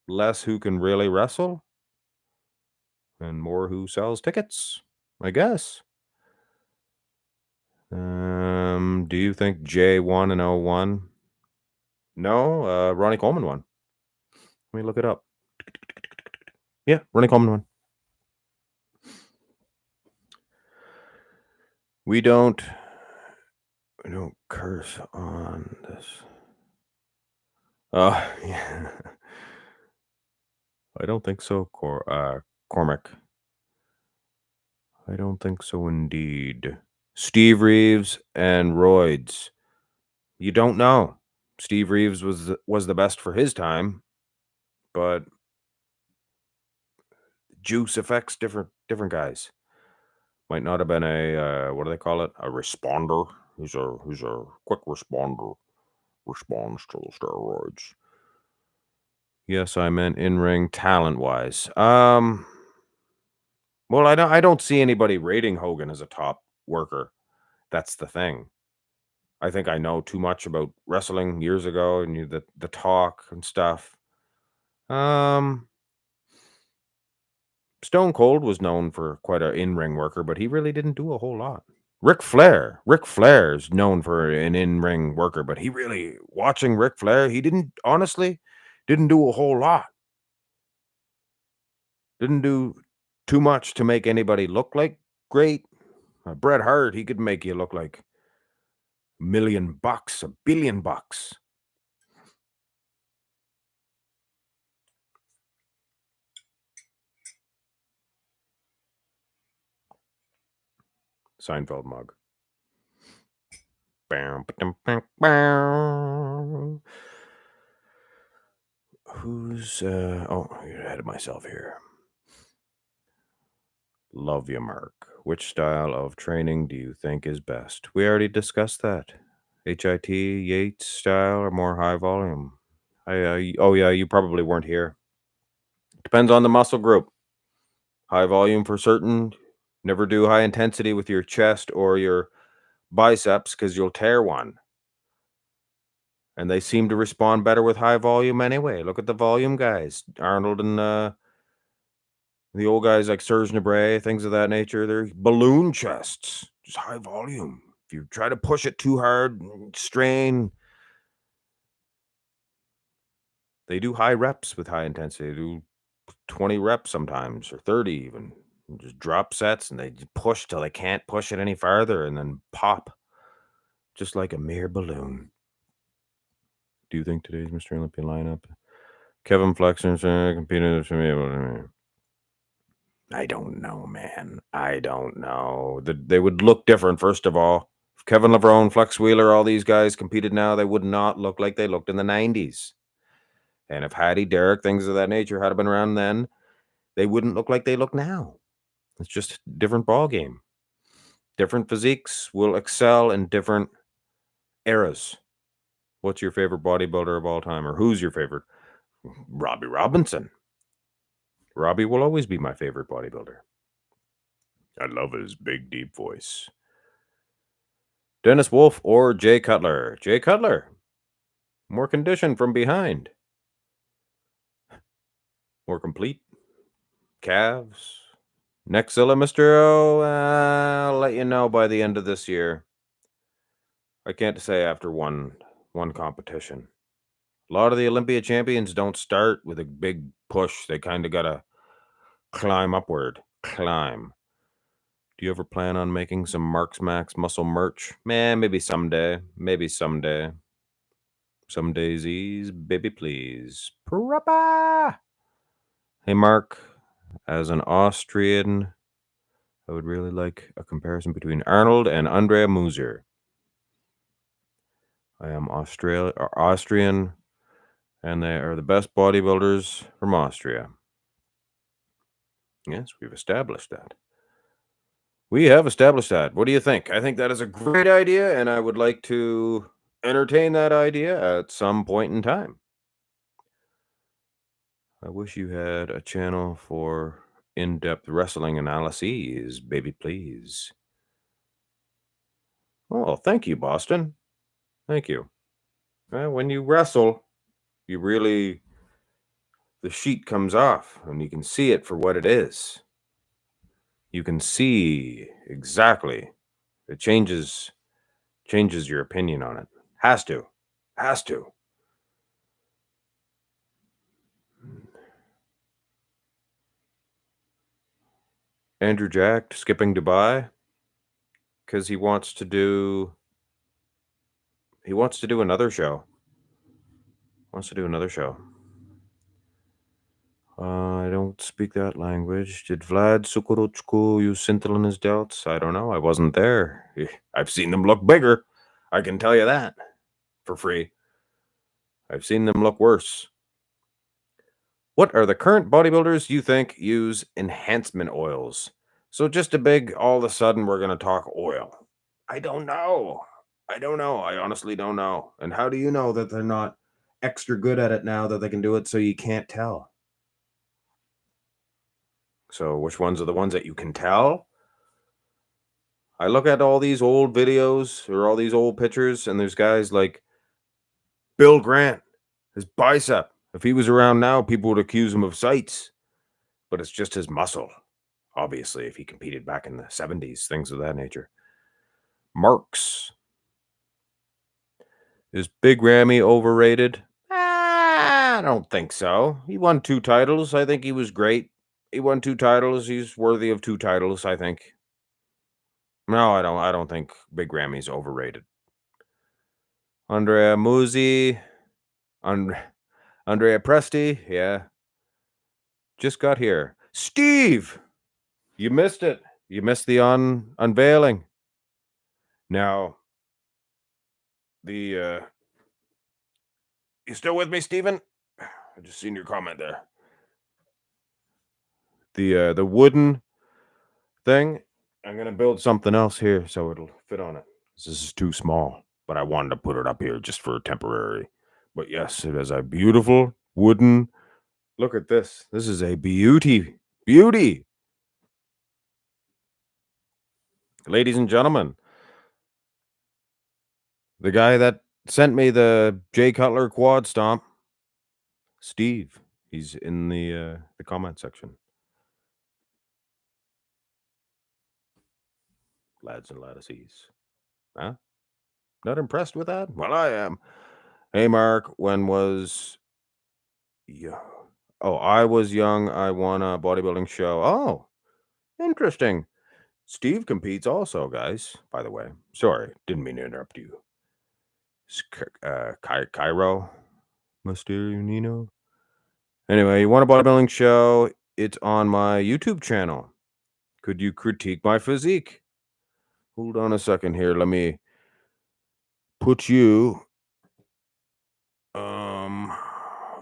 less who can really wrestle and more who sells tickets, I guess. Do you think Jay won in 01? No, Ronnie Coleman won. Let me look it up. Yeah, Ronnie Coleman won. We don't curse on this. Yeah. I don't think so, Cormac. I don't think so indeed. Steve Reeves and roids. You don't know. Steve Reeves was the best for his time, but juice effects, different guys. Might not have been a what do they call it? A responder. He's a quick responder. Responds to the steroids. Yes, I meant in-ring talent-wise. Well, I don't see anybody rating Hogan as a top worker. That's the thing. I think I know too much about wrestling years ago and the talk and stuff. Stone Cold was known for quite an in-ring worker, but he really didn't do a whole lot. Ric Flair's known for an in-ring worker, but watching Ric Flair, he didn't do a whole lot. Didn't do too much to make anybody look like great. Bret Hart, he could make you look like $1,000,000, $1,000,000,000. Seinfeld mug. Who's you're ahead of myself here. Love you, Mark. Which style of training do you think is best? We already discussed that. HIT, Yates style, or more high volume? Oh yeah, you probably weren't here. Depends on the muscle group. High volume for certain. Never do high intensity with your chest or your biceps because you'll tear one. And they seem to respond better with high volume anyway. Look at the volume guys. Arnold and the old guys like Serge Nubret, things of that nature. They're balloon chests. Just high volume. If you try to push it too hard, strain. They do high reps with high intensity. They do 20 reps sometimes, or 30 even. And just drop sets, and they push till they can't push it any farther, and then pop. Just like a mere balloon. Do you think today's Mr. Olympia lineup? Kevin Flexner competed to be able to. I don't know, man. I don't know. They would look different, first of all. If Kevin Levrone, Flex Wheeler, all these guys competed now, they would not look like they looked in the 90s. And if Hattie, Derek, things of that nature had been around then, they wouldn't look like they look now. It's just a different ball game. Different physiques will excel in different eras. What's your favorite bodybuilder of all time? Or who's your favorite? Robbie Robinson. Robbie will always be my favorite bodybuilder. I love his big, deep voice. Dennis Wolf or Jay Cutler? Jay Cutler. More conditioned from behind. More complete. Calves. Nexzilla, Mr. O. I'll let you know by the end of this year. I can't say after one competition. A lot of the Olympia champions don't start with a big push. They kind of got to climb upward. Climb. Do you ever plan on making some Marx Max muscle merch? Man, maybe someday. Maybe someday. Some daisies, baby, please. Proper. Hey, Mark. As an Austrian, I would really like a comparison between Arnold and Andrea Muser. I am Austrian, and they are the best bodybuilders from Austria. Yes, we've established that. We have established that. What do you think? I think that is a great idea, and I would like to entertain that idea at some point in time. I wish you had a channel for in-depth wrestling analyses, baby, please. Oh, thank you, Boston. Thank you. Well, when you wrestle, the sheet comes off, and you can see it for what it is. You can see exactly. It changes your opinion on it. Has to. Andrew Jack skipping Dubai because he wants to do another show. I don't speak that language. Did Vlad Sukuruchku use Sintel in his delts? I don't know. I wasn't there. I've seen them look bigger. I can tell you that for free. I've seen them look worse. What are the current bodybuilders you think use enhancement oils? So just a big all of a sudden we're going to talk oil. I don't know. I don't know. I honestly don't know. And how do you know that they're not extra good at it now that they can do it so you can't tell? So which ones are the ones that you can tell? I look at all these old videos or all these old pictures and there's guys like Bill Grant, his bicep. If he was around now, people would accuse him of sites, but it's just his muscle. Obviously, if he competed back in the 70s, things of that nature. Marx. Is Big Rammy overrated? I don't think so. He won 2 titles. I think he was great. He won 2 titles. He's worthy of 2 titles, I think. No, I don't think Big Rammy's overrated. Andrea Musi. Andrea Presti. Yeah. Just got here. Steve! You missed it. You missed the unveiling. Now, the you still with me, Steven? I just seen your comment there. The wooden thing, I'm gonna build something else here so it'll fit on it. This is too small, but I wanted to put it up here just for temporary. But yes, it is a beautiful wooden. Look at this. This is a beauty. Beauty. Ladies and gentlemen, the guy that sent me the J Cutler quad stomp, Steve. He's in the comment section. Lads and laddies. Huh? Not impressed with that? Well, I am. Hey, Mark, when was. Yeah. Oh, I was young. I won a bodybuilding show. Oh, interesting. Steve competes also, guys, by the way. Sorry, didn't mean to interrupt you. Cairo Mysterio Nino. Anyway, you want a bodybuilding show? It's on my YouTube channel. Could you critique my physique? Hold on a second here. Let me put you.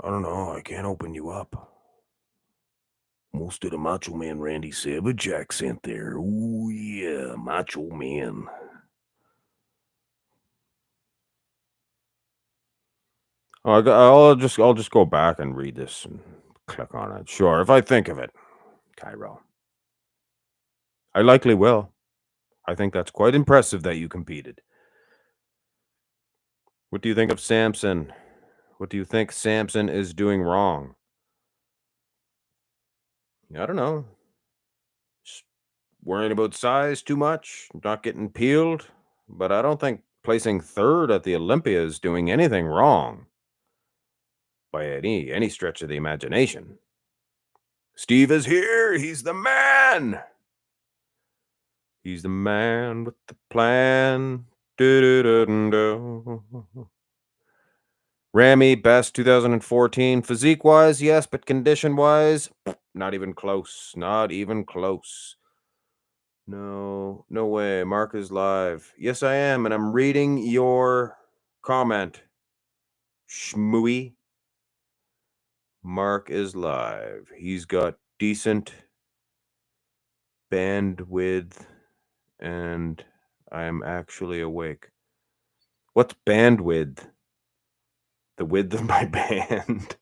I don't know. I can't open you up. Most of the Macho Man Randy Savage accent there. Ooh yeah, Macho Man. I'll just go back and read this and click on it. Sure, if I think of it, Cairo. I likely will. I think that's quite impressive that you competed. What do you think of Samson? What do you think Samson is doing wrong? I don't know. Just worrying about size too much, not getting peeled. But I don't think placing third at the Olympia is doing anything wrong by any stretch of the imagination. Steve is here. He's the man. He's the man with the plan. Ramy, best 2014. Physique wise, yes, but condition wise, not even close. Not even close. No way. Mark is live. Yes, I am, and I'm reading your comment. Shmooey. Mark is live. He's got decent bandwidth, and I am actually awake. What's bandwidth? The width of my band.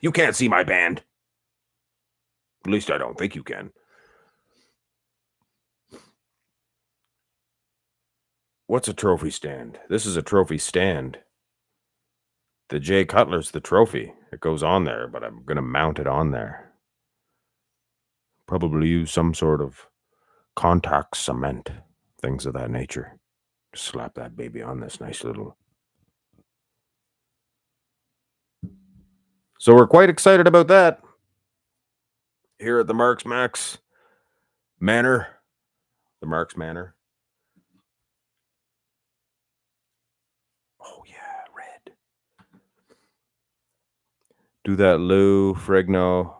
You can't see my band. At least I don't think you can. What's a trophy stand? This is a trophy stand. The J Cutler's the trophy. It goes on there, but I'm going to mount it on there. Probably use some sort of contact cement, things of that nature. Slap that baby on this nice little. So we're quite excited about that here at the Marx Max Manor. The Marx Manor. Oh, yeah, red. Do that, Lou. Frigno.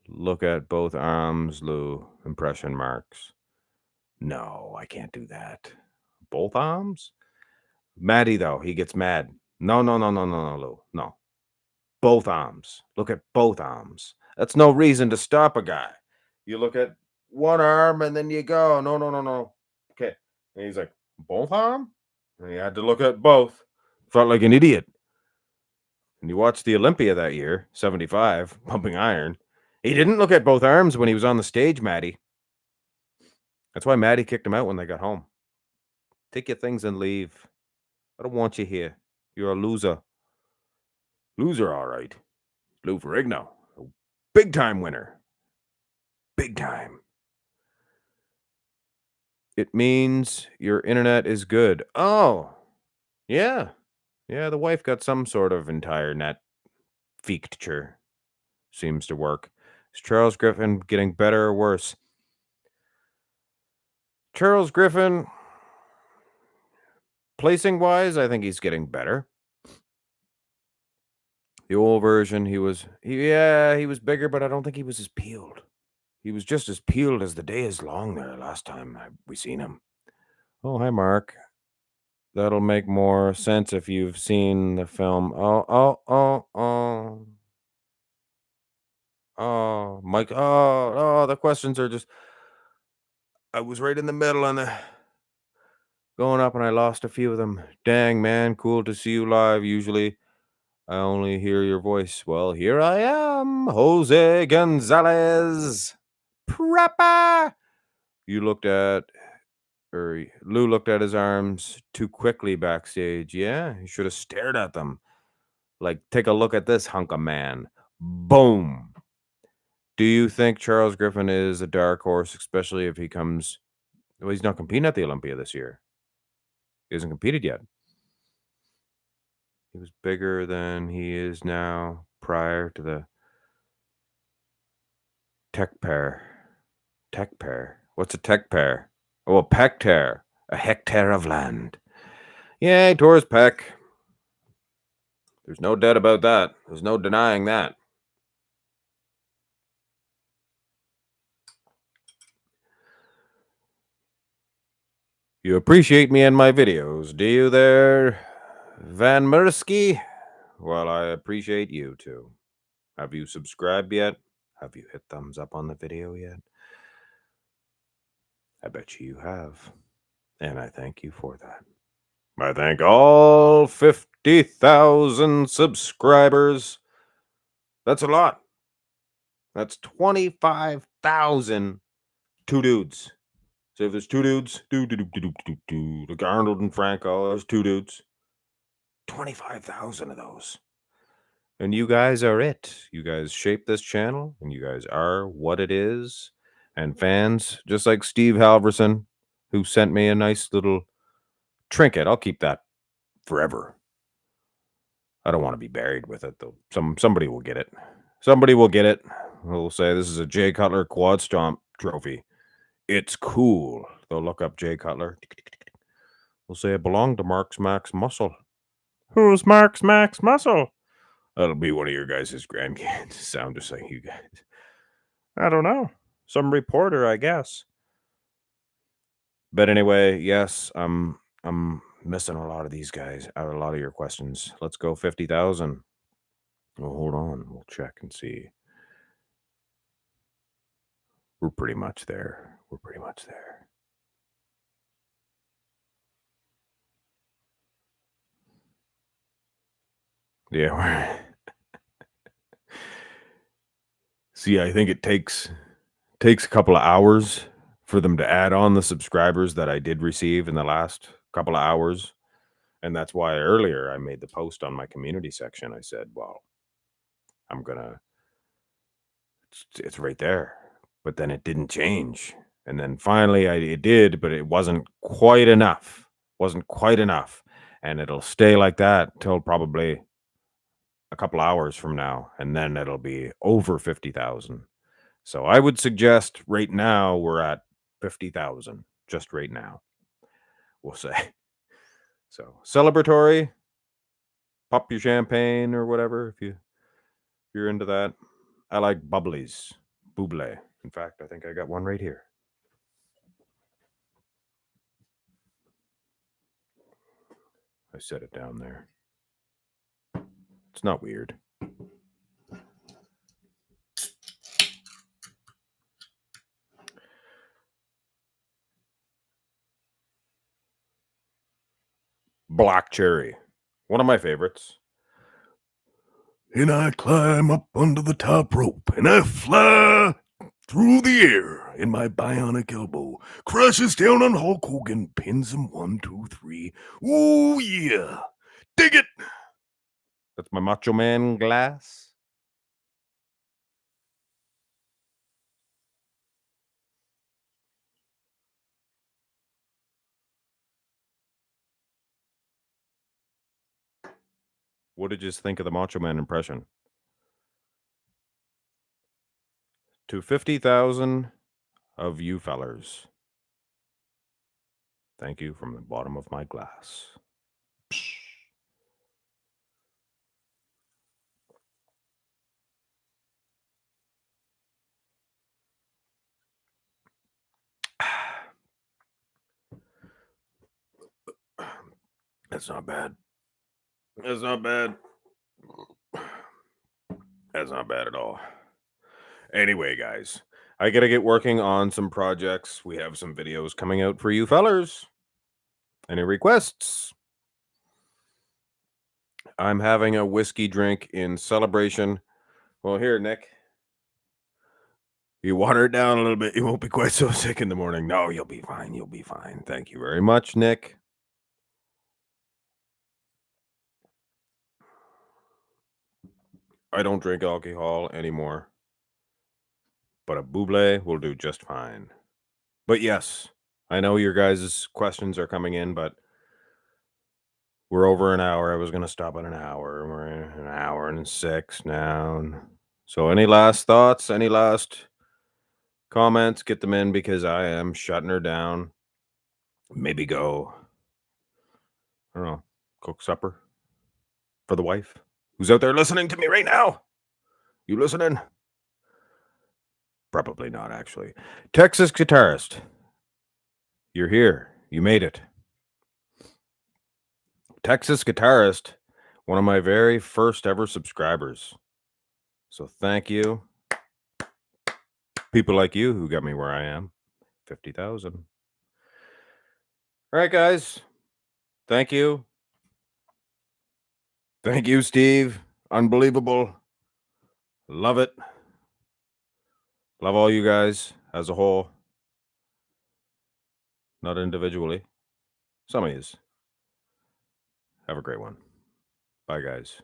Look at both arms, Lou. Impression marks. No, I can't do that. Both arms? Maddie, though, he gets mad. No, Lou. No. both arms. Look at both arms. That's no reason to stop a guy. You look at one arm and then you go, no, no, no, no. Okay. And he's like, both arm? And he had to look at both. Felt like an idiot. And you watched the Olympia that year, 75, pumping iron. He didn't look at both arms when he was on the stage, Maddie. That's why Maddie kicked him out when they got home. Take your things and leave. I don't want you here. You're a loser. Loser, all right. Lou Ferrigno, a big time winner. Big time. It means your internet is good. Oh, yeah. Yeah, the wife got some sort of entire net feature. Seems to work. Is Charles Griffin getting better or worse? Charles Griffin, placing wise, I think he's getting better. The old version, he was bigger, but I don't think he was as peeled. He was just as peeled as the day is long there last time we seen him. Oh, hi, Mark. That'll make more sense if you've seen the film. Oh, Mike. The questions are just. I was right in the middle and going up, and I lost a few of them. Dang, man, cool to see you live. Usually, I only hear your voice. Well, here I am, Jose Gonzalez. Proper. Lou looked at his arms too quickly backstage. Yeah, he should have stared at them. Like, take a look at this hunk of man. Boom. Do you think Charles Griffin is a dark horse, especially if he comes? Well, he's not competing at the Olympia this year. He hasn't competed yet. He was bigger than he is now prior to the tech pair. Tech pair? What's a tech pair? Oh, a peck tear. A hectare of land. Yeah, he tore his pec. There's no doubt about that. There's no denying that. You appreciate me and my videos, do you there, Van Mersky? Well, I appreciate you too. Have you subscribed yet? Have you hit thumbs up on the video yet? I bet you have. And I thank you for that. I thank all 50,000 subscribers. That's a lot. That's 25,000 two dudes. So if there's two dudes, like Arnold and Franco, there's two dudes. 25,000 of those. And you guys are it. You guys shape this channel, and you guys are what it is. And fans, just like Steve Halverson, who sent me a nice little trinket. I'll keep that forever. I don't want to be buried with it, though. Somebody will get it. Somebody will get it. They'll say this is a Jay Cutler quad stomp trophy. It's cool. They'll look up Jay Cutler. They'll say it belonged to Marx Max Muscle. Who's Marx Max Muscle? That'll be one of your guys' grandkids. Sound just like you guys. I don't know. Some reporter, I guess. But anyway, yes, I'm missing a lot of these guys out of a lot of your questions. Let's go 50,000. Well, hold on. We'll check and see. We're pretty much there. We're pretty much there. Yeah. See, I think it takes a couple of hours for them to add on the subscribers that I did receive in the last couple of hours. And that's why earlier I made the post on my community section. I said, well, it's right there. But then it didn't change. And then finally it did, but it wasn't quite enough. And it'll stay like that till probably a couple hours from now. And then it'll be over 50,000. So I would suggest right now we're at 50,000, just right now, we'll say. So celebratory, pop your champagne or whatever if you're into that. I like bubblies, buble. In fact, I think I got one right here. I set it down there. It's not weird. Black cherry. One of my favorites. And I climb up under the top rope, and I fly through the air, and my bionic elbow crashes down on Hulk Hogan, pins him 1, 2, 3. Ooh, yeah. Dig it. That's my Macho Man glass. What did you think of the Macho Man impression? To 50,000 of you fellers, thank you from the bottom of my glass. That's not bad. That's not bad. That's not bad at all. Anyway, guys, I gotta get working on some projects. We have some videos coming out for you fellers. Any requests? I'm having a whiskey drink in celebration. Well, here, Nick. You water it down a little bit. You won't be quite so sick in the morning. No, you'll be fine. You'll be fine. Thank you very much, Nick. I don't drink alcohol anymore, but a buble will do just fine. But yes, I know your guys' questions are coming in, but we're over an hour. I was going to stop at an hour. We're an hour and 6 now. So any last thoughts? Any last comments? Get them in because I am shutting her down. Maybe go, I don't know, cook supper for the wife who's out there listening to me right now. You listening? Probably not, actually. Texas guitarist. You're here. You made it. Texas guitarist, one of my very first ever subscribers. So thank you. People like you who got me where I am. 50,000. All right, guys. Thank you. Thank you, Steve. Unbelievable. Love it. Love all you guys as a whole. Not individually. Some of yous. Have a great one. Bye, guys.